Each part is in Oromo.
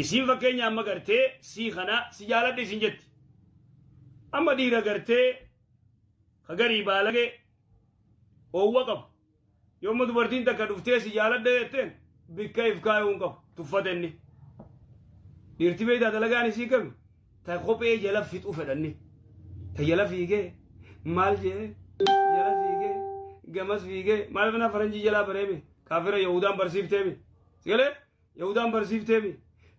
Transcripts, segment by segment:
isin fakkeenya amma gartee si kana si jaaladhe isin jetti amma dhiira gartee kagarii baalage oowwa qabu yommuu dubartiin takka dhuftee si jaaladhe jetteen bikka ifkaayuun qabu tuffatenni dhiirti beeytaa dalagaan isii qabi ta kophee jala fixu fedhanni ta jala fiigee maal jee jala fiigee gamas fiigee maal bina faranjii jalaa bareeme kaafira yahudaan barsiifteemi sigalee yahudaan barsiifteemi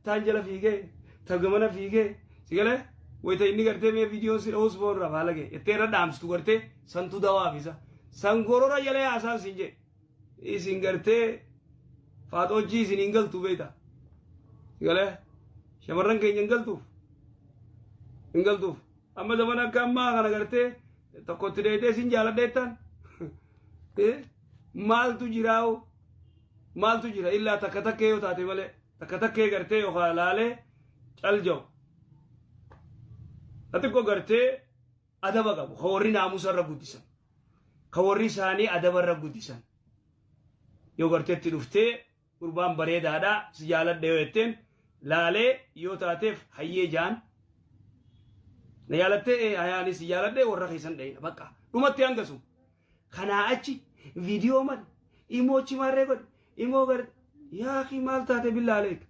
taan jala fiigee ta gamana fiigee sigalee wayta inni gartee mee viidiyoon si dhawus boorra baalage itti irra dhaamsitu gartee santu dawaafisa san gorora jala yaasaan sin jee isin gartee faaxoojii isin hin galtu beeyta sigalee shamarran keenya hin galtuuf amma zaman akka ammaa kana gartee tokkotti deetee sin jaaladheettan maaltu jira illaa takka takkee yoo taate malee takka takkee gartee yookaan laalee caljaw atiqqoo gartee adaba qabu ka warri naamusa irra guddisan ka warri isaanii adaba irra guddisan yoo garteetti dhuftee gurbaan bareedaadha si jaaladhe yoo jetteen laalee yoo taateef hayyee jaan na jaalattee hayaanis si jaaladhe warra keessan dhayina bakka dhumatti hangasu kanaa achi viidiyoo mal imoochi marree godhe imoo gar yaa akhi maal taate billaaleek